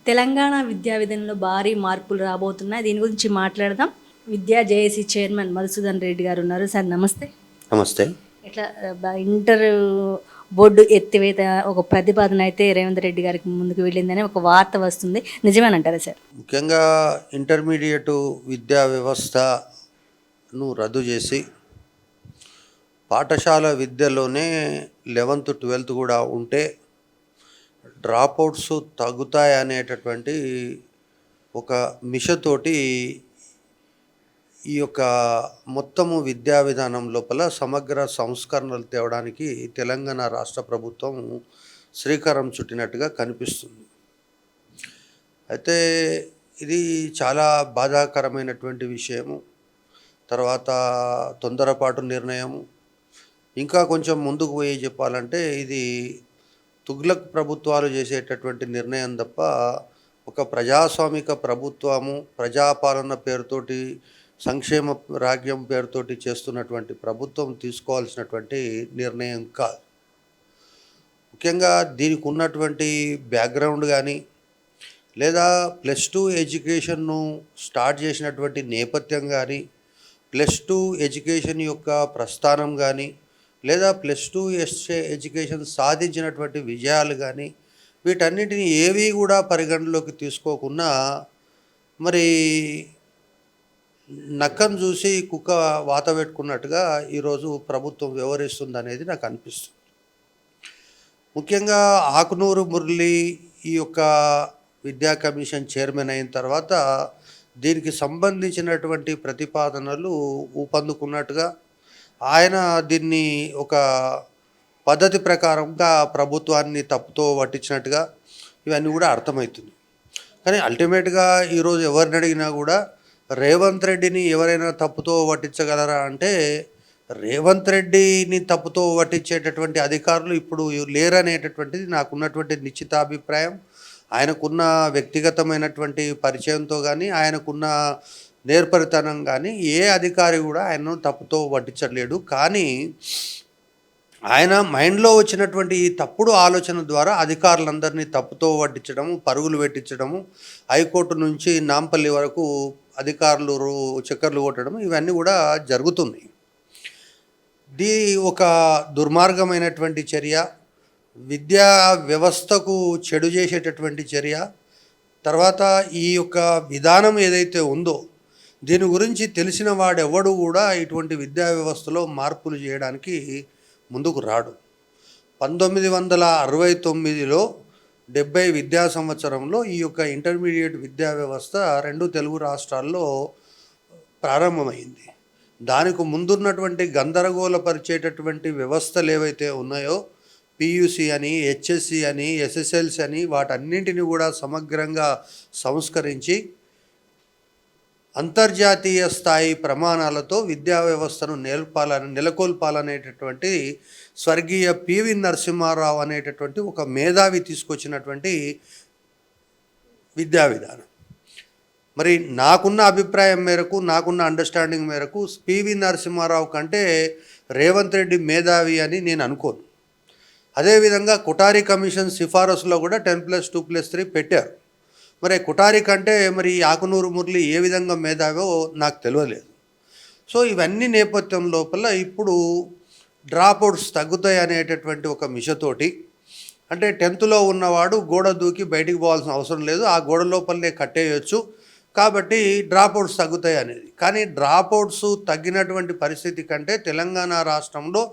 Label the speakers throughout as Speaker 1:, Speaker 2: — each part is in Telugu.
Speaker 1: తెలంగాణ విద్యా విధానంలో భారీ మార్పులు రాబోతున్నాయి. దీని గురించి మాట్లాడదాం. విద్యా జేఏసీ చైర్మన్ మధుసూదన్ రెడ్డి గారు ఉన్నారు. సార్ నమస్తే.
Speaker 2: నమస్తే.
Speaker 1: ఇట్లా ఇంటర్ బోర్డు ఎత్తివేత ఒక ప్రతిపాదన అయితే రేవంత్ రెడ్డి గారికి ముందుకు వెళ్ళిందని ఒక వార్త వస్తుంది. నిజమేనంటారా సార్?
Speaker 2: ముఖ్యంగా ఇంటర్మీడియట్ విద్యా వ్యవస్థను రద్దు చేసి పాఠశాల విద్యలోనే 11th 12th కూడా ఉంటే డ్రాప్అవుట్స్ తగ్గుతాయి అనేటటువంటి ఒక మిషతోటి ఈ యొక్క మొత్తము విద్యా విధానం లోపల సమగ్ర సంస్కరణలు తేవడానికి తెలంగాణ రాష్ట్ర ప్రభుత్వం శ్రీకారం చుట్టినట్టుగా కనిపిస్తుంది. అయితే ఇది చాలా బాధాకరమైనటువంటి విషయము. తర్వాత తొందరపాటు నిర్ణయము. ఇంకా కొంచెం ముందుకు పోయి చెప్పాలంటే ఇది తుగ్లక్ ప్రభుత్వాలు చేసేటటువంటి నిర్ణయం తప్ప ఒక ప్రజాస్వామిక ప్రభుత్వము ప్రజాపాలన పేరుతోటి సంక్షేమ రాజ్యం పేరుతోటి చేస్తున్నటువంటి ప్రభుత్వం తీసుకోవాల్సినటువంటి నిర్ణయం కాదు. ముఖ్యంగా దీనికి ఉన్నటువంటి బ్యాక్గ్రౌండ్ కానీ లేదా +2 ఎడ్యుకేషన్ను స్టార్ట్ చేసినటువంటి నేపథ్యం కానీ +2 ఎడ్యుకేషన్ యొక్క ప్రస్థానం కానీ లేదా +2 ఎడ్యుకేషన్ సాధించినటువంటి విజయాలు కానీ వీటన్నిటిని ఏవి కూడా పరిగణలోకి తీసుకోకుండా మరి నక్కను చూసి కుక్క వాత పెట్టుకున్నట్టుగా ఈరోజు ప్రభుత్వం వ్యవహరిస్తుంది అనేది నాకు అనిపిస్తుంది. ముఖ్యంగా ఆకునూరు మురళి ఈ యొక్క విద్యా కమిషన్ చైర్మన్ అయిన తర్వాత దీనికి సంబంధించినటువంటి ప్రతిపాదనలు ఊపందుకున్నట్టుగా ఆయన దీన్ని ఒక పద్ధతి ప్రకారంగా ప్రభుత్వాన్ని తప్పుతో పట్టించినట్టుగా ఇవన్నీ కూడా అర్థమవుతుంది. కానీ అల్టిమేట్గా ఈరోజు ఎవరిని అడిగినా కూడా రేవంత్ రెడ్డిని ఎవరైనా తప్పుతో పట్టించగలరా అంటే రేవంత్ రెడ్డిని తప్పుతో పట్టించేటటువంటి అధికారులు ఇప్పుడు లేరనేటటువంటిది నాకున్నటువంటి నిశ్చితాభిప్రాయం. ఆయనకున్న వ్యక్తిగతమైనటువంటి పరిచయంతో కానీ ఆయనకున్న నేర్పరితనం కానీ ఏ అధికారి కూడా ఆయనను తప్పుతో పట్టించలేడు. కానీ ఆయన మైండ్లో వచ్చినటువంటి ఈ తప్పుడు ఆలోచన ద్వారా అధికారులందరినీ తప్పుతో పట్టించడము, పరుగులు పెట్టించడము, హైకోర్టు నుంచి నాంపల్లి వరకు అధికారులు చక్కర్లు కొట్టడం ఇవన్నీ కూడా జరుగుతున్నాయి. ఒక దుర్మార్గమైనటువంటి చర్య, విద్యా వ్యవస్థకు చెడు చేసేటటువంటి చర్య. తర్వాత ఈ యొక్క విధానం ఏదైతే ఉందో దీని గురించి తెలిసిన వాడెవడు కూడా ఇటువంటి విద్యా వ్యవస్థలో మార్పులు చేయడానికి ముందుకు రాడు. 1969లో 70 విద్యా సంవత్సరంలో ఈ యొక్క ఇంటర్మీడియట్ విద్యా వ్యవస్థ 2 తెలుగు రాష్ట్రాల్లో ప్రారంభమైంది. దానికి ముందున్నటువంటి గందరగోళపరిచేటటువంటి వ్యవస్థలు ఏవైతే ఉన్నాయో పియూసీ అని, హెచ్ఎస్సి అని, ఎస్ఎస్ఎల్సి అని వాటన్నింటినీ కూడా సమగ్రంగా సంస్కరించి అంతర్జాతీయ స్థాయి ప్రమాణాలతో విద్యా వ్యవస్థను నెలకొల్పాలనేటటువంటి స్వర్గీయ పివి నరసింహారావు అనేటటువంటి ఒక మేధావి తీసుకొచ్చినటువంటి విద్యా విధానం. మరి నాకున్న అభిప్రాయం మేరకు, నాకున్న అండర్స్టాండింగ్ మేరకు పివి నరసింహారావు కంటే రేవంత్ రెడ్డి మేధావి అని నేను అనుకోను. అదేవిధంగా కుటారి కమిషన్ సిఫారసులో కూడా 10+2+3 పెట్టారు. మరి కుటారి కంటే మరి ఆకునూరు మురళి ఏ విధంగా మేధావో నాకు తెలియలేదు. సో ఇవన్నీ నేపథ్యం లోపల ఇప్పుడు డ్రాప్అవుట్స్ తగ్గుతాయి అనేటటువంటి ఒక మిషతోటి, అంటే 10th ఉన్నవాడు గోడ దూకి బయటికి పోవాల్సిన అవసరం లేదు, ఆ గోడ లోపలనే కట్టేయచ్చు కాబట్టి డ్రాప్అవుట్స్ తగ్గుతాయి అనేది. కానీ డ్రాప్అవుట్స్ తగ్గినటువంటి పరిస్థితి కంటే తెలంగాణ రాష్ట్రంలో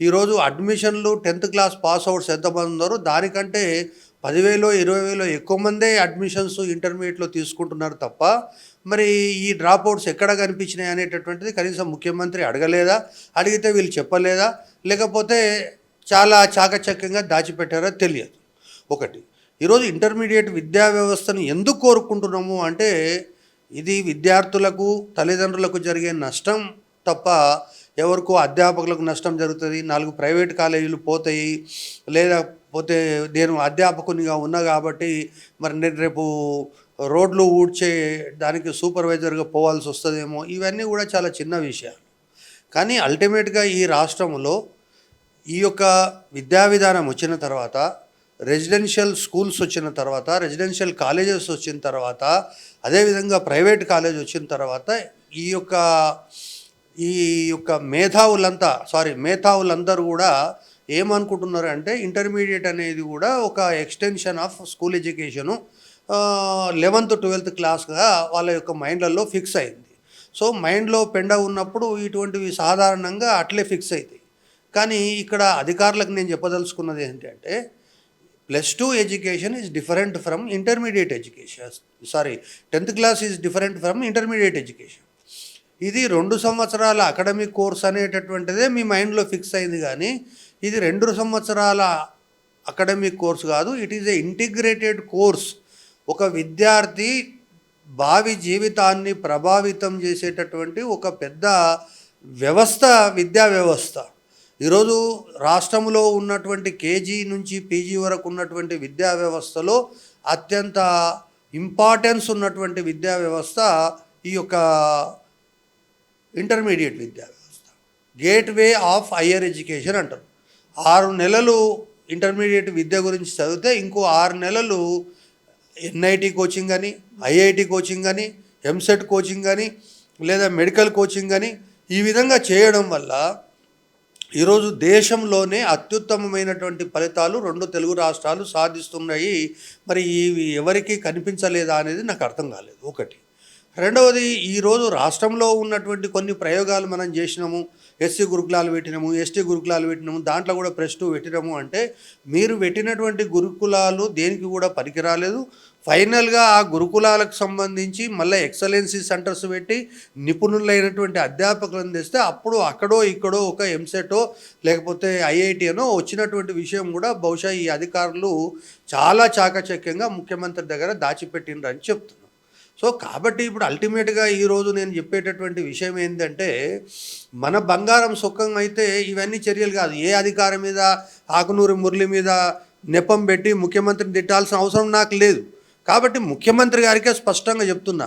Speaker 2: ఈరోజు అడ్మిషన్లు 10th క్లాస్ పాస్ అవుట్స్ ఎంతమంది ఉన్నారో దానికంటే 10,000 20,000 ఎక్కువ మందే అడ్మిషన్స్ ఇంటర్మీడియట్లో తీసుకుంటున్నారు తప్ప మరి ఈ డ్రాప్అవుట్స్ ఎక్కడ కనిపించినాయి అనేటటువంటిది కనీసం ముఖ్యమంత్రి అడగలేదా, అడిగితే వీళ్ళు చెప్పలేదా, లేకపోతే చాలా చాకచక్యంగా దాచిపెట్టారో తెలియదు. ఒకటి, ఈరోజు ఇంటర్మీడియట్ విద్యా వ్యవస్థను ఎందుకు కోరుకుంటున్నాము అంటే ఇది విద్యార్థులకు తల్లిదండ్రులకు జరిగే నష్టం తప్ప ఎవరికో అధ్యాపకులకు నష్టం జరుగుతుంది, 4 ప్రైవేట్ కాలేజీలు పోతాయి, లేకపోతే నేను అధ్యాపకునిగా ఉన్నా కాబట్టి మరి నేను రేపు రోడ్లు ఊడ్చే దానికి సూపర్వైజర్గా పోవాల్సి వస్తుందేమో, ఇవన్నీ కూడా చాలా చిన్న విషయాలు. కానీ అల్టిమేట్గా ఈ రాష్ట్రంలో ఈ యొక్క విద్యా విధానం వచ్చిన తర్వాత రెసిడెన్షియల్ స్కూల్స్ వచ్చిన తర్వాత, రెసిడెన్షియల్ కాలేజెస్ వచ్చిన తర్వాత, అదేవిధంగా ప్రైవేట్ కాలేజ్ వచ్చిన తర్వాత ఈ యొక్క ఈ యొక్క మేధావులందరూ కూడా ఏమనుకుంటున్నారు అంటే ఇంటర్మీడియట్ అనేది కూడా ఒక extension of school education 11th 12th క్లాస్గా వాళ్ళ యొక్క మైండ్లలో ఫిక్స్ అయింది. సో మైండ్లో పెండ ఉన్నప్పుడు ఇటువంటివి సాధారణంగా అట్లే ఫిక్స్ అవుతాయి. కానీ ఇక్కడ అధికారులకు నేను చెప్పదలుచుకున్నది ఏంటంటే +2 education is different from intermediate education. 10th class is different from intermediate education. ఇది 2 సంవత్సరాల అకాడమిక్ కోర్స్ అనేటటువంటిదే మీ మైండ్లో ఫిక్స్ అయింది, కానీ ఇది 2 సంవత్సరాల అకాడమిక్ కోర్స్ కాదు. It is a integrated course. ఒక విద్యార్థి భావి జీవితాన్ని ప్రభావితం చేసేటటువంటి ఒక పెద్ద వ్యవస్థ, విద్యా వ్యవస్థ. ఈరోజు రాష్ట్రంలో ఉన్నటువంటి కేజీ నుంచి పీజీ వరకు ఉన్నటువంటి విద్యా వ్యవస్థలో అత్యంత ఇంపార్టెన్స్ ఉన్నటువంటి విద్యా వ్యవస్థ ఈ యొక్క ఇంటర్మీడియట్ విద్యా వ్యవస్థ. గేట్వే ఆఫ్ హయ్యర్ ఎడ్యుకేషన్ అంటారు. 6 నెలలు ఇంటర్మీడియట్ విద్య గురించి చదివితే ఇంకో 6 నెలలు ఎన్ఐటి కోచింగ్ అని, ఐఐటి కోచింగ్ అని, ఎంసెట్ కోచింగ్ అని, లేదా మెడికల్ కోచింగ్ అని ఈ విధంగా చేయడం వల్ల ఈరోజు దేశంలోనే అత్యుత్తమమైనటువంటి ఫలితాలు 2 తెలుగు రాష్ట్రాలు సాధిస్తున్నాయి. మరి ఇవి ఎవరికి కనిపించలేదా అనేది నాకు అర్థం కాలేదు. ఒకటి. రెండవది, ఈరోజు రాష్ట్రంలో ఉన్నటువంటి కొన్ని ప్రయోగాలు మనం చేసినాము. ఎస్సీ గురుకులాలు పెట్టినాము, ఎస్టీ గురుకులాలు పెట్టినాము, దాంట్లో కూడా +2 పెట్టినాము అంటే మీరు పెట్టినటువంటి గురుకులాలు దేనికి కూడా పనికిరాలేదు. ఫైనల్గా ఆ గురుకులాలకు సంబంధించి మళ్ళీ ఎక్సలెన్సీ సెంటర్స్ పెట్టి నిపుణులైనటువంటి అధ్యాపకులను తెస్తే అప్పుడు అక్కడో ఇక్కడో ఒక ఎంసెటో లేకపోతే ఐఐటి అనో వచ్చినటువంటి విషయం కూడా బహుశా ఈ అధికారులు చాలా చాకచక్యంగా ముఖ్యమంత్రి దగ్గర దాచిపెట్టిండ్రని చెప్తున్నారు. సో కాబట్టి ఇప్పుడు అల్టిమేట్గా ఈరోజు నేను చెప్పేటటువంటి విషయం ఏంటంటే మన బంగారం సుఖం అయితే ఇవన్నీ చర్యలు కాదు. ఏ అధికారి మీద, ఆకునూరి మురళి మీద నెపం పెట్టి ముఖ్యమంత్రిని తిట్టాల్సిన అవసరం నాకు లేదు. కాబట్టి ముఖ్యమంత్రి గారికే స్పష్టంగా చెప్తున్నా,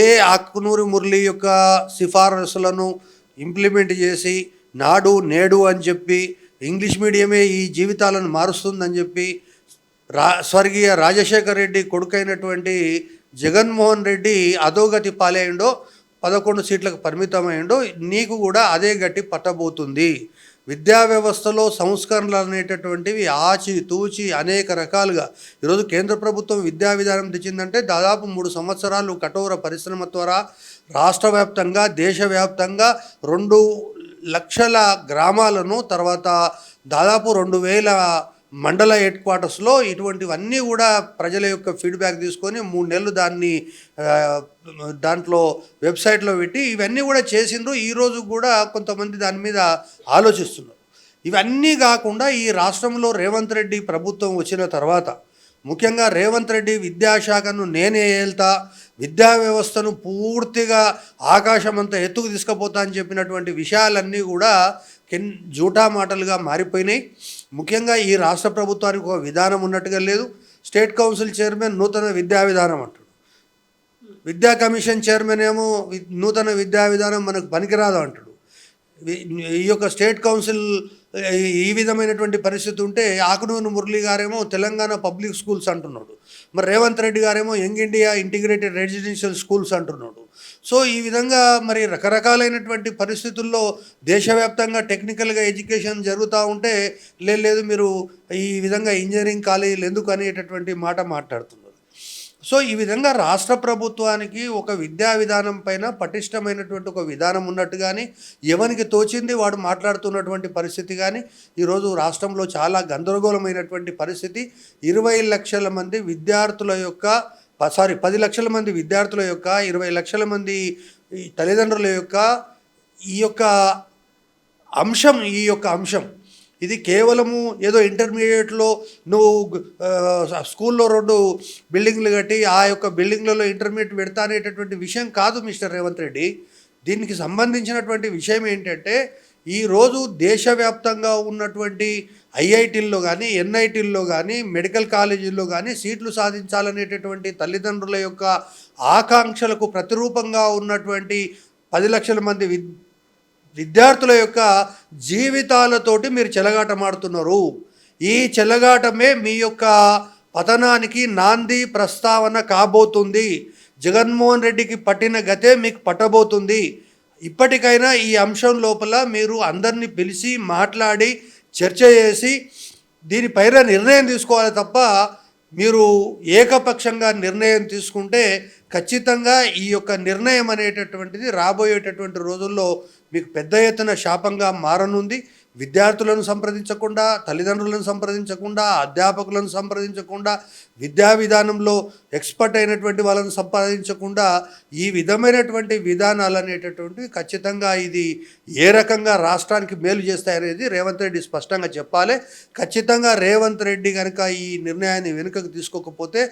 Speaker 2: ఏ ఆకునూరి మురళి యొక్క సిఫారసులను ఇంప్లిమెంట్ చేసి నాడు నేడు అని చెప్పి ఇంగ్లీష్ మీడియమే ఈ జీవితాలను మారుస్తుందని చెప్పి స్వర్గీయ రాజశేఖర్ రెడ్డి కొడుకైనటువంటి జగన్మోహన్ రెడ్డి అధోగతి పాలయ్యిండో, 11 సీట్లకు పరిమితమైండో, నీకు కూడా అదే గట్టి పట్టబోతుంది. విద్యా వ్యవస్థలో సంస్కరణలు అనేటటువంటివి ఆచి తూచి అనేక రకాలుగా ఈరోజు కేంద్ర ప్రభుత్వం విద్యా విధానం తెచ్చిందంటే దాదాపు 3 సంవత్సరాలు కఠోర పరిశ్రమ ద్వారా రాష్ట్ర వ్యాప్తంగా, దేశవ్యాప్తంగా 2 లక్షల గ్రామాలను, తర్వాత దాదాపు 2000 మండల హెడ్ క్వార్టర్స్లో ఇటువంటివన్నీ కూడా ప్రజల యొక్క ఫీడ్బ్యాక్ తీసుకొని 3 నెలలు దాంట్లో వెబ్సైట్లో పెట్టి ఇవన్నీ కూడా చేసిండ్రు. ఈరోజు కూడా కొంతమంది దాని మీద ఆలోచిస్తున్నారు. ఇవన్నీ కాకుండా ఈ రాష్ట్రంలో రేవంత్ రెడ్డి ప్రభుత్వం వచ్చిన తర్వాత ముఖ్యంగా రేవంత్ రెడ్డి విద్యాశాఖను నేనే ఏల్తా, విద్యా వ్యవస్థను పూర్తిగా ఆకాశమంతా ఎత్తుకు తీసుకుపోతా అని చెప్పినటువంటి విషయాలన్నీ కూడా జూటా మాటలుగా మారిపోయినాయి. ముఖ్యంగా ఈ రాష్ట్ర ప్రభుత్వానికి ఒక విధానం ఉన్నట్టుగా లేదు. స్టేట్ కౌన్సిల్ చైర్మన్ నూతన విద్యా విధానం అంటాడు, విద్యా కమిషన్ చైర్మన్ ఏమో నూతన విద్యా విధానం మనకు పనికిరాదు అంటాడు. ఈ యొక్క స్టేట్ కౌన్సిల్ ఈ విధమైనటువంటి పరిస్థితి ఉంటే ఆకునూరి మురళి గారేమో తెలంగాణ పబ్లిక్ స్కూల్స్ అంటున్నాడు, మరి రేవంత్ రెడ్డి గారేమో young India integrated residential schools అంటున్నాడు. సో ఈ విధంగా మరి రకరకాలైనటువంటి పరిస్థితుల్లో దేశవ్యాప్తంగా టెక్నికల్గా ఎడ్యుకేషన్ జరుగుతూ ఉంటే లేదు మీరు ఈ విధంగా ఇంజనీరింగ్ కాలేజీలు ఎందుకు అనేటటువంటి మాట మాట్లాడుతున్నారు. సో ఈ విధంగా రాష్ట్ర ప్రభుత్వానికి ఒక విద్యా విధానం పైన పటిష్టమైనటువంటి ఒక విధానం ఉన్నట్టు కానీ ఎవరికి తోచింది వాడు మాట్లాడుతున్నటువంటి పరిస్థితి కానీ ఈరోజు రాష్ట్రంలో చాలా గందరగోళమైనటువంటి పరిస్థితి. 20 లక్షల మంది విద్యార్థుల యొక్క 10 లక్షల మంది విద్యార్థుల యొక్క 20 లక్షల మంది తల్లిదండ్రుల యొక్క ఈ యొక్క అంశం ఇది కేవలము ఏదో ఇంటర్మీడియట్లో నువ్వు స్కూల్లో 2 బిల్డింగ్లు కట్టి ఆ యొక్క బిల్డింగ్లలో ఇంటర్మీడియట్ పెడతా అనేటటువంటి విషయం కాదు మిస్టర్ రేవంత్ రెడ్డి. దీనికి సంబంధించినటువంటి విషయం ఏంటంటే ఈరోజు దేశవ్యాప్తంగా ఉన్నటువంటి ఐఐటీల్లో కానీ, ఎన్ఐటీల్లో కానీ, మెడికల్ కాలేజీల్లో కానీ సీట్లు సాధించాలనేటటువంటి తల్లిదండ్రుల యొక్క ఆకాంక్షలకు ప్రతిరూపంగా ఉన్నటువంటి 10 లక్షల మంది విద్యార్థుల యొక్క జీవితాలతోటి మీరు చెలగాటమాడుతున్నారు. ఈ చెలగాటమే మీ యొక్క పతనానికి నాంది ప్రస్తావన కాబోతుంది. జగన్మోహన్ రెడ్డికి పట్టిన గతే మీకు పట్టబోతుంది. ఇప్పటికైనా ఈ అంశం లోపల మీరు అందరినీ పిలిచి మాట్లాడి చర్చ చేసి దీనిపైన నిర్ణయం తీసుకోవాలి తప్ప మీరు ఏకపక్షంగా నిర్ణయం తీసుకుంటే ఖచ్చితంగా ఈ యొక్క నిర్ణయం అనేటటువంటిది రాబోయేటటువంటి రోజుల్లో మీకు పెద్ద ఎత్తున శాపంగా మారనుంది. విద్యార్థులను సంప్రదించకుండా, తల్లిదండ్రులను సంప్రదించకుండా, అధ్యాపకులను సంప్రదించకుండా, విద్యా విధానంలో ఎక్స్పర్ట్ అయినటువంటి వాళ్ళని సంప్రదించకుండా ఈ విధమైనటువంటి విధానాలు అనేటటువంటివి ఖచ్చితంగా ఇది ఏ రకంగా రాష్ట్రానికి మేలు చేస్తాయనేది రేవంత్ రెడ్డి స్పష్టంగా చెప్పాలి. ఖచ్చితంగా రేవంత్ రెడ్డి కనుక ఈ నిర్ణయాన్ని వెనుకకు తీసుకోకపోతే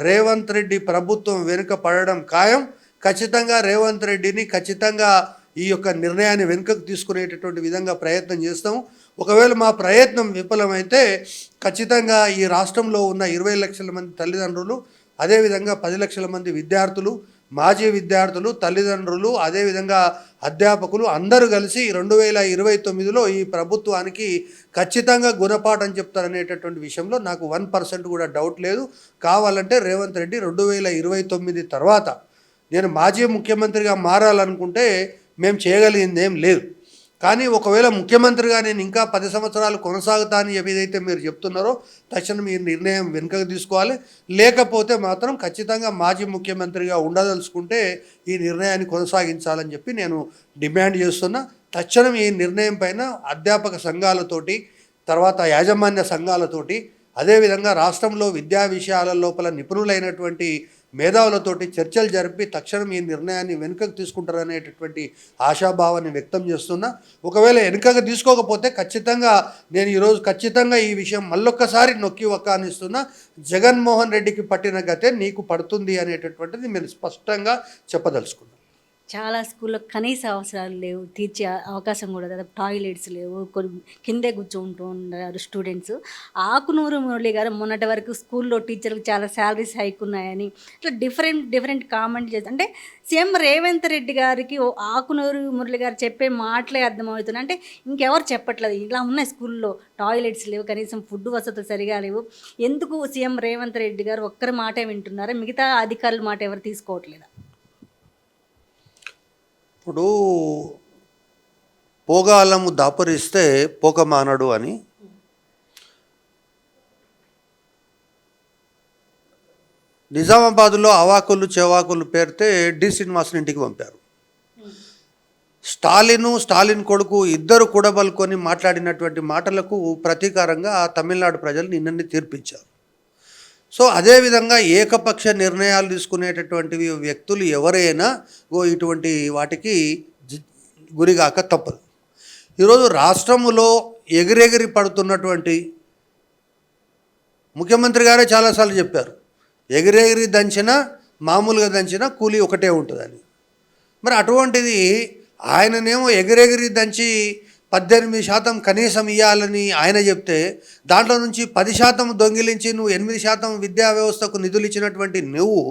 Speaker 2: రేవంత్ రెడ్డి ప్రభుత్వం వెనుక పడడం ఖాయం. ఖచ్చితంగా రేవంత్ రెడ్డిని ఖచ్చితంగా ఈ యొక్క నిర్ణయాన్ని వెనుకకు తీసుకునేటటువంటి విధంగా ప్రయత్నం చేస్తాము. ఒకవేళ మా ప్రయత్నం విఫలమైతే ఖచ్చితంగా ఈ రాష్ట్రంలో ఉన్న 20 లక్షల మంది తల్లిదండ్రులు, అదేవిధంగా 10 లక్షల మంది విద్యార్థులు, మాజీ విద్యార్థులు, తల్లిదండ్రులు, అదేవిధంగా అధ్యాపకులు అందరూ కలిసి 2029లో ఈ ప్రభుత్వానికి ఖచ్చితంగా గుణపాఠం చెప్తారనేటటువంటి విషయంలో నాకు 1% కూడా డౌట్ లేదు. కావాలంటే రేవంత్ రెడ్డి 2029 తర్వాత నేను మాజీ ముఖ్యమంత్రిగా మారాలనుకుంటే మేము చేయగలిగింది ఏం లేదు. కానీ ఒకవేళ ముఖ్యమంత్రిగా నేను ఇంకా 10 సంవత్సరాలు కొనసాగుతా అని ఏదైతే మీరు చెప్తున్నారో తక్షణం ఈ నిర్ణయం వెనుకకు తీసుకోవాలి. లేకపోతే మాత్రం ఖచ్చితంగా మాజీ ముఖ్యమంత్రిగా ఉండదలుచుకుంటే ఈ నిర్ణయాన్ని కొనసాగించాలని చెప్పి నేను డిమాండ్ చేస్తున్నా. తక్షణం ఈ నిర్ణయం పైన అధ్యాపక సంఘాలతోటి, తర్వాత యాజమాన్య సంఘాలతోటి, అదేవిధంగా రాష్ట్రంలో విద్యా విషయాల లోపల నిపుణులైనటువంటి మేధావులతోటి చర్చలు జరిపి తక్షణం ఈ నిర్ణయాన్ని వెనుకకు తీసుకుంటారనేటటువంటి ఆశాభావాన్ని వ్యక్తం చేస్తున్నా. ఒకవేళ వెనుకకు తీసుకోకపోతే ఖచ్చితంగా నేను ఈరోజు ఖచ్చితంగా ఈ విషయం మళ్ళొక్కసారి నొక్కి వక్కానిస్తున్నా. జగన్మోహన్ రెడ్డికి పట్టిన గతే నీకు పడుతుంది అనేటటువంటిది నేను స్పష్టంగా చెప్పదలుచుకున్నాను.
Speaker 1: చాలా స్కూల్లో కనీస అవసరాలు లేవు, తీర్చే అవకాశం కూడా లేదు. టాయిలెట్స్ లేవు, కొన్ని కిందే కూర్చుంటూ ఉన్నారు స్టూడెంట్స్. ఆకునూరు మురళి గారు మొన్నటి వరకు స్కూల్లో టీచర్లకు చాలా శాలరీస్ హైక్ ఉన్నాయని ఇట్లా డిఫరెంట్ కామెంట్ చేసి, అంటే సీఎం రేవంత్ రెడ్డి గారికి ఆకునూరు మురళి గారు చెప్పే మాటలే అర్థమవుతున్నాయి. అంటే ఇంకెవరు చెప్పట్లేదు ఇలా ఉన్నాయి స్కూల్లో టాయిలెట్స్ లేవు, కనీసం ఫుడ్ వసతులు సరిగా లేవు. ఎందుకు సీఎం రేవంత్ రెడ్డి గారు ఒక్కరి మాటే వింటున్నారా, మిగతా అధికారుల మాట ఎవరు తీసుకోవట్లేదా?
Speaker 2: ఇప్పుడు పోగాలము దాపరిస్తే పోక మానడు అని నిజామాబాద్లో అవాకులు చెవాకులు పేరితే డి శ్రీనివాసన్ ఇంటికి పంపారు. స్టాలిన్ కొడుకు ఇద్దరు కూడబలుకొని మాట్లాడినటువంటి మాటలకు ప్రతీకారంగా తమిళనాడు ప్రజలు నిన్ననే తీర్పిచ్చారు. సో అదేవిధంగా ఏకపక్ష నిర్ణయాలు తీసుకునేటటువంటి వ్యక్తులు ఎవరైనా ఇటువంటి వాటికి గురిగాక తప్పదు. ఈరోజు రాష్ట్రంలో ఎగిరెగిరి పడుతున్నటువంటి ముఖ్యమంత్రి గారే చాలాసార్లు చెప్పారు, ఎగిరెగిరి దంచినా మామూలుగా దంచినా కూలీ ఒకటే ఉంటుందని. మరి అటువంటిది ఆయననేమో ఎగిరెగిరి దంచి 18% కనీసం ఇవ్వాలని ఆయన చెప్తే దాంట్లో నుంచి 10% దొంగిలించి నువ్వు 8% విద్యా వ్యవస్థకు నిధులు ఇచ్చినటువంటి నువ్వు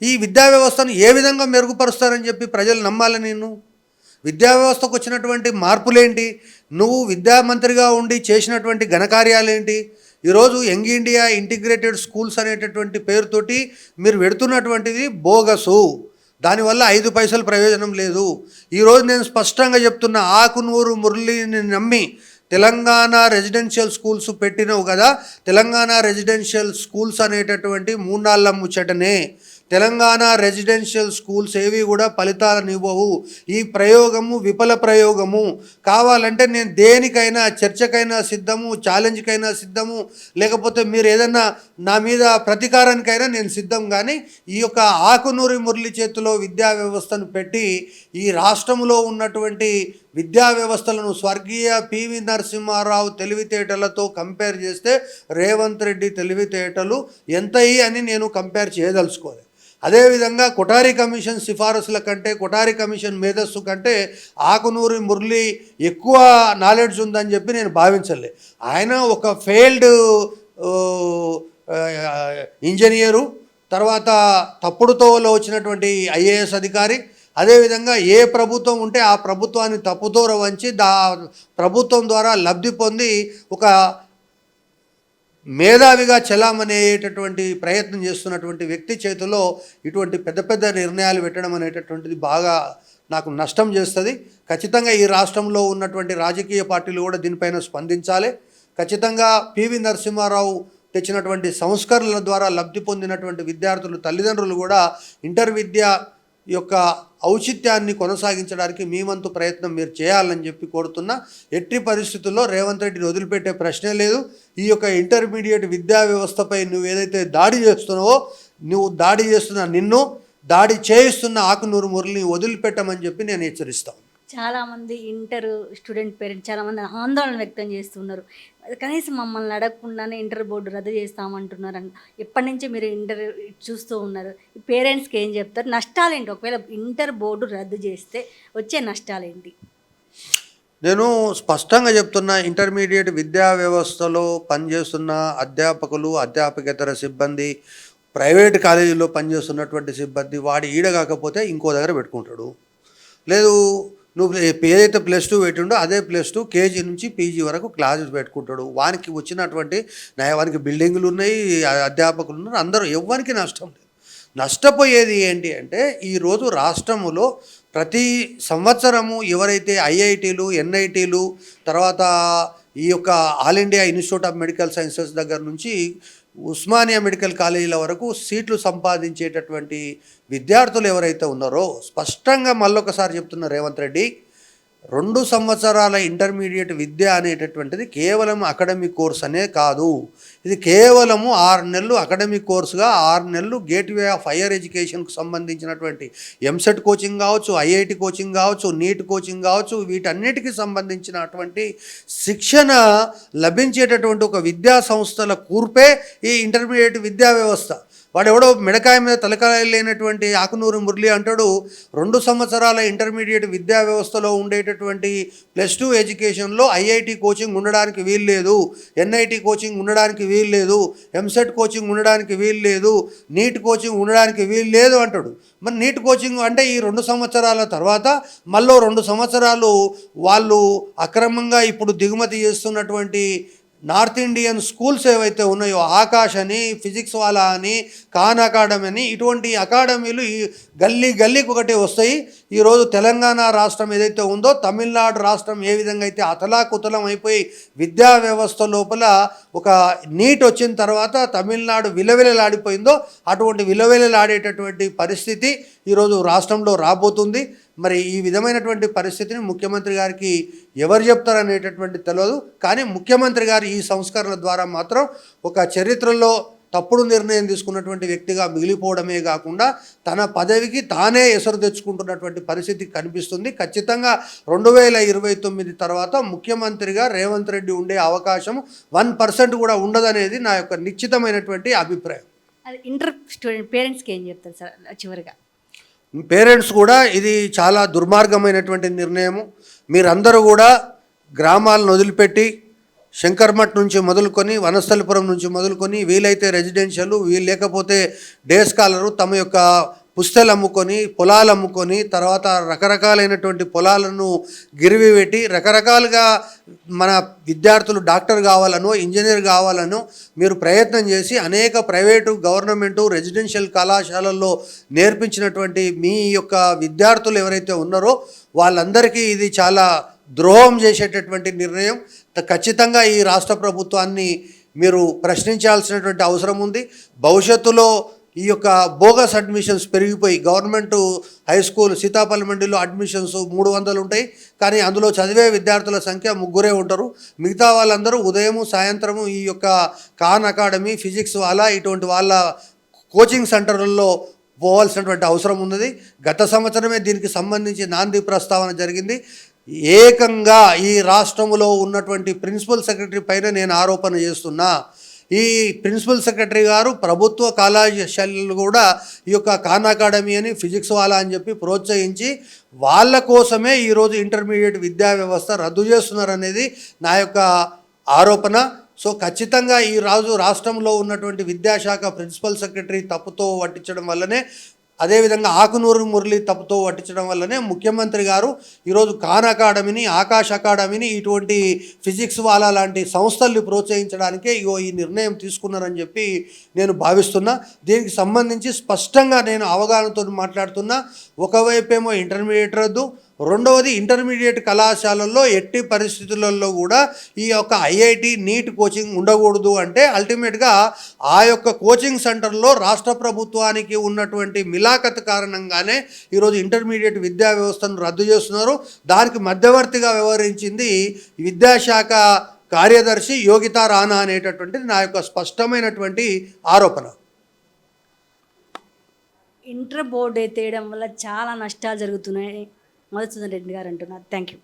Speaker 2: ఈ విద్యా వ్యవస్థను ఏ విధంగా మెరుగుపరుస్తారని చెప్పి ప్రజలు నమ్మాలని నిన్ను? విద్యా వ్యవస్థకు వచ్చినటువంటి మార్పులేంటి? నువ్వు విద్యామంత్రిగా ఉండి చేసినటువంటి ఘనకార్యాలేంటి? ఈరోజు యంగ్ ఇండియా ఇంటిగ్రేటెడ్ స్కూల్స్ అనేటటువంటి పేరుతోటి మీరు పెడుతున్నటువంటిది బోగసు. దానివల్ల 5 పైసలు ప్రయోజనం లేదు. ఈరోజు నేను స్పష్టంగా చెప్తున్నా, ఆకునూరు మురళిని నమ్మి తెలంగాణ రెసిడెన్షియల్ స్కూల్స్ పెట్టినవు కదా, తెలంగాణ రెసిడెన్షియల్ స్కూల్స్ అనేటటువంటి మూన్నాళ్ళ ముచ్చటనే. తెలంగాణ రెసిడెన్షియల్ స్కూల్స్ ఏవి కూడా ఫలితాలను ఇవ్వవు. ఈ ప్రయోగము విఫల ప్రయోగము. కావాలంటే నేను దేనికైనా చర్చకైనా సిద్ధము, ఛాలెంజ్కైనా సిద్ధము, లేకపోతే మీరు ఏదన్నా నా మీద ప్రతీకారానికైనా నేను సిద్ధం. కానీ ఈ యొక్క ఆకునూరి మురళి చేతిలో విద్యా వ్యవస్థను పెట్టి ఈ రాష్ట్రంలో ఉన్నటువంటి విద్యా వ్యవస్థలను స్వర్గీయ పివి నరసింహారావు తెలివితేటలతో కంపేర్ చేస్తే రేవంత్ రెడ్డి తెలివితేటలు ఎంతయి అని నేను కంపేర్ చేయదలుచుకోవాలి. అదేవిధంగా కొఠారి కమిషన్ సిఫారసుల కంటే, కొఠారి కమిషన్ మేధస్సు కంటే ఆకునూరి మురళి ఎక్కువ నాలెడ్జ్ ఉందని చెప్పి నేను భావించలే. ఆయన ఒక ఫెయిల్డ్ ఇంజనీరు, తర్వాత తప్పుడు తోవలో వచ్చినటువంటి ఐఏఎస్ అధికారి. అదేవిధంగా ఏ ప్రభుత్వం ఉంటే ఆ ప్రభుత్వాన్ని తప్పుదోర వంచి ప్రభుత్వం ద్వారా లబ్ధి పొంది ఒక మేధావిగా చలామణయ్యేటటువంటి ప్రయత్నం చేస్తున్నటువంటి వ్యక్తి చేతిలో ఇటువంటి పెద్ద పెద్ద నిర్ణయాలు పెట్టడం అనేటటువంటిది బాగా నాకు నష్టం చేస్తుంది. ఖచ్చితంగా ఈ రాష్ట్రంలో ఉన్నటువంటి రాజకీయ పార్టీలు కూడా దీనిపైన స్పందించాలి. ఖచ్చితంగా పివి నరసింహారావు తెచ్చినటువంటి సంస్కరణల ద్వారా లబ్ధి పొందినటువంటి విద్యార్థులు తల్లిదండ్రులు కూడా ఇంటర్ విద్య యొక్క ఔచిత్యాన్ని కొనసాగించడానికి మీ వంతు ప్రయత్నం మీరు చేయాలని చెప్పి కోరుతున్నా. ఎట్టి పరిస్థితుల్లో రేవంత్ రెడ్డిని వదిలిపెట్టే ప్రశ్నే లేదు. ఈ యొక్క ఇంటర్మీడియట్ విద్యా వ్యవస్థపై నువ్వు ఏదైతే దాడి చేస్తున్నావో, నువ్వు దాడి చేస్తున్న నిన్ను దాడి చేయిస్తున్న ఆకునూరు మురళిని వదిలిపెట్టమని చెప్పి నేను హెచ్చరిస్తాను.
Speaker 1: చాలామంది ఇంటర్ స్టూడెంట్ పేరెంట్స్ చాలామంది ఆందోళన వ్యక్తం చేస్తున్నారు. కనీసం మమ్మల్ని అడగకుండానే ఇంటర్ బోర్డు రద్దు చేస్తామంటున్నారు. ఎప్పటి నుంచి మీరు ఇంటర్ చూస్తూ ఉన్నారు. పేరెంట్స్కి ఏం చెప్తారు? నష్టాలేంటి ఒకవేళ ఇంటర్ బోర్డు రద్దు చేస్తే వచ్చే నష్టాలేంటి?
Speaker 2: నేను స్పష్టంగా చెప్తున్నా, ఇంటర్మీడియట్ విద్యా వ్యవస్థలో పనిచేస్తున్న అధ్యాపకులు, అధ్యాపకేతర సిబ్బంది, ప్రైవేట్ కాలేజీలో పనిచేస్తున్నటువంటి సిబ్బంది వాడు ఈడ కాకపోతే ఇంకో దగ్గర పెట్టుకుంటాడు. లేదు, నువ్వు ఏదైతే +2 పెట్టిండో అదే +2 కేజీ నుంచి పీజీ వరకు క్లాసెస్ పెట్టుకుంటాడు. వానికి వచ్చినటువంటి వానికి బిల్డింగులు ఉన్నాయి, అధ్యాపకులు ఉన్నారు, అందరూ ఎవ్వరికి నష్టం లేదు. నష్టపోయేది ఏంటి అంటే, ఈరోజు రాష్ట్రంలో ప్రతి సంవత్సరము ఎవరైతే ఐఐటీలు, ఎన్ఐటీలు, తర్వాత ఈ యొక్క all India institute of medical sciences దగ్గర నుంచి ఉస్మానియా మెడికల్ కాలేజీల వరకు సీట్లు సంపాదించేటటువంటి విద్యార్థులు ఎవరైతే ఉన్నారో, స్పష్టంగా మళ్ళొకసారి చెప్తున్న రేవంత్ రెడ్డి, 2 సంవత్సరాల ఇంటర్మీడియట్ విద్య అనేటటువంటిది కేవలం అకాడమిక్ కోర్స్ అనే కాదు. ఇది కేవలము 6 నెలలు అకాడమిక్ కోర్సుగా, 6 నెలలు గేట్వే ఆఫ్ హయ్యర్ ఎడ్యుకేషన్కు సంబంధించినటువంటి ఎంసెట్ కోచింగ్ కావచ్చు, ఐఐటి కోచింగ్ కావచ్చు, నీట్ కోచింగ్ కావచ్చు, వీటన్నిటికీ సంబంధించినటువంటి శిక్షణ లభించేటటువంటి ఒక విద్యా సంస్థల కూర్పే ఈ ఇంటర్మీడియట్ విద్యా వ్యవస్థ. వాడెవడో మెడకాయ మీద తలకాయ లేనటువంటి ఆకునూరు మురళి అంటాడు 2 సంవత్సరాల ఇంటర్మీడియట్ విద్యా వ్యవస్థలో ఉండేటటువంటి +2 ఎడ్యుకేషన్లో ఐఐటి కోచింగ్ ఉండడానికి వీలు లేదు, ఎన్ఐటి కోచింగ్ ఉండడానికి వీలు లేదు, ఎంసెట్ కోచింగ్ ఉండడానికి వీలు లేదు, నీట్ కోచింగ్ ఉండడానికి వీలు లేదు అంటాడు. మరి నీట్ కోచింగ్ అంటే ఈ 2 సంవత్సరాల తర్వాత మళ్ళీ 2 సంవత్సరాలు వాళ్ళు అక్రమంగా ఇప్పుడు దిగుమతి చేస్తున్నటువంటి నార్త్ ఇండియన్ స్కూల్స్ ఏవైతే ఉన్నాయో, ఆకాష్ అని, ఫిజిక్స్ వాలా అని, ఖాన్ అకాడమీ అని, ఇటువంటి అకాడమీలు ఈ గల్లీకి ఒకటి వస్తాయి. ఈరోజు తెలంగాణ రాష్ట్రం ఏదైతే ఉందో, తమిళనాడు రాష్ట్రం ఏ విధంగా అయితే అతలాకుతలం అయిపోయి విద్యా వ్యవస్థ లోపల ఒక నీట్ వచ్చిన తర్వాత తమిళనాడు విలవిలలాడిపోయిందో, అటువంటి విలవిలలాడేటటువంటి పరిస్థితి ఈరోజు రాష్ట్రంలో రాబోతుంది. మరి ఈ విధమైనటువంటి పరిస్థితిని ముఖ్యమంత్రి గారికి ఎవరు చెప్తారనేటటువంటి తెలియదు. కానీ ముఖ్యమంత్రి గారు ఈ సంస్కరణల ద్వారా మాత్రం ఒక చరిత్రలో తప్పుడు నిర్ణయం తీసుకున్నటువంటి వ్యక్తిగా మిగిలిపోవడమే కాకుండా తన పదవికి తానే ఎసరు తెచ్చుకుంటున్నటువంటి పరిస్థితి కనిపిస్తుంది. ఖచ్చితంగా 2029 తర్వాత ముఖ్యమంత్రిగా రేవంత్ రెడ్డి ఉండే అవకాశం 1% కూడా ఉండదనేది నా యొక్క నిశ్చితమైనటువంటి అభిప్రాయం.
Speaker 1: అది ఇంటర్ స్టూడెంట్ పేరెంట్స్కి ఏం చెప్తారు సార్ చివరిగా?
Speaker 2: పేరెంట్స్ కూడా ఇది చాలా దుర్మార్గమైనటువంటి నిర్ణయము. మీరందరూ కూడా గ్రామాలను వదిలిపెట్టి శంకర్మఠ్ నుంచి మొదలుకొని, వనస్థలిపురం నుంచి మొదలుకొని, వీలైతే రెసిడెన్షియల్, వీలు లేకపోతే డే స్కాలరు తమ యొక్క పుస్తలు అమ్ముకొని, పొలాలు అమ్ముకొని, తర్వాత రకరకాలైనటువంటి పొలాలను గిరివి పెట్టి రకరకాలుగా మన విద్యార్థులు డాక్టర్ కావాలనో, ఇంజనీర్ కావాలనో మీరు ప్రయత్నం చేసి అనేక ప్రైవేటు, గవర్నమెంటు, రెసిడెన్షియల్ కళాశాలల్లో నేర్పించినటువంటి మీ యొక్క విద్యార్థులు ఎవరైతే ఉన్నారో వాళ్ళందరికీ ఇది చాలా ద్రోహం చేసేటటువంటి నిర్ణయం. ఖచ్చితంగా ఈ రాష్ట్ర ప్రభుత్వాన్ని మీరు ప్రశ్నించాల్సినటువంటి అవసరం ఉంది. భవిష్యత్తులో ఈ యొక్క బోగస్ అడ్మిషన్స్ పెరిగిపోయి government high school Sitapalli మండిలో admissions 300 ఉంటాయి, కానీ అందులో చదివే విద్యార్థుల సంఖ్య 3 ఉంటారు. మిగతా వాళ్ళందరూ ఉదయము సాయంత్రము ఈ యొక్క ఖాన్ అకాడమీ, ఫిజిక్స్ వాలా ఇటువంటి వాళ్ళ కోచింగ్ సెంటర్లలో పోవాల్సినటువంటి అవసరం ఉన్నది. గత సంవత్సరమే దీనికి సంబంధించి నాంది ప్రస్తావన జరిగింది. ఏకంగా ఈ రాష్ట్రంలో ఉన్నటువంటి ప్రిన్సిపల్ సెక్రటరీ పైన నేను ఆరోపణ చేస్తున్నా. ఈ ప్రిన్సిపల్ సెక్రటరీ గారు ప్రభుత్వ కళాశాలలు కూడా ఈ యొక్క ఖాన్ అకాడమీ అని, ఫిజిక్స్ వాలా అని చెప్పి ప్రోత్సహించి వాళ్ళ కోసమే ఈరోజు ఇంటర్మీడియట్ విద్యా వ్యవస్థ రద్దు చేస్తున్నారనేది నా యొక్క ఆరోపణ. సో ఖచ్చితంగా ఈ రాష్ట్రంలో ఉన్నటువంటి విద్యాశాఖ ప్రిన్సిపల్ సెక్రటరీ తప్పుతో పట్టించడం వల్లనే అదేవిధంగా ఆకునూరు మురళి తప్పుతో పట్టించడం వల్లనే ముఖ్యమంత్రి గారు ఈరోజు ఖాన్ అకాడమీని, ఆకాష్ అకాడమీని, ఇటువంటి ఫిజిక్స్ వాళ్ళ లాంటి సంస్థల్ని ప్రోత్సహించడానికే ఈ నిర్ణయం తీసుకున్నారని చెప్పి నేను భావిస్తున్నా. దీనికి సంబంధించి స్పష్టంగా నేను అవగాహనతో మాట్లాడుతున్నా. ఒకవైపేమో ఇంటర్మీడియట్ రద్దు, రెండవది ఇంటర్మీడియట్ కళాశాలల్లో ఎట్టి పరిస్థితులలో కూడా ఈ యొక్క ఐఐటి నీట్ కోచింగ్ ఉండకూడదు అంటే అల్టిమేట్గా ఆ యొక్క కోచింగ్ సెంటర్లో రాష్ట్ర ప్రభుత్వానికి ఉన్నటువంటి మిలాఖత్ కారణంగానే ఈరోజు ఇంటర్మీడియట్ విద్యా వ్యవస్థను రద్దు చేస్తున్నారు. దానికి మధ్యవర్తిగా వ్యవహరించింది విద్యాశాఖ కార్యదర్శి యోగితా రాణా అనేటటువంటిది నా యొక్క స్పష్టమైనటువంటి ఆరోపణ.
Speaker 1: ఇంటర్ బోర్డు ఎత్తేయడం వల్ల చాలా నష్టాలు జరుగుతున్నాయి మధుసూదన్ రెడ్డి గారు అంటున్నారు. Thank you.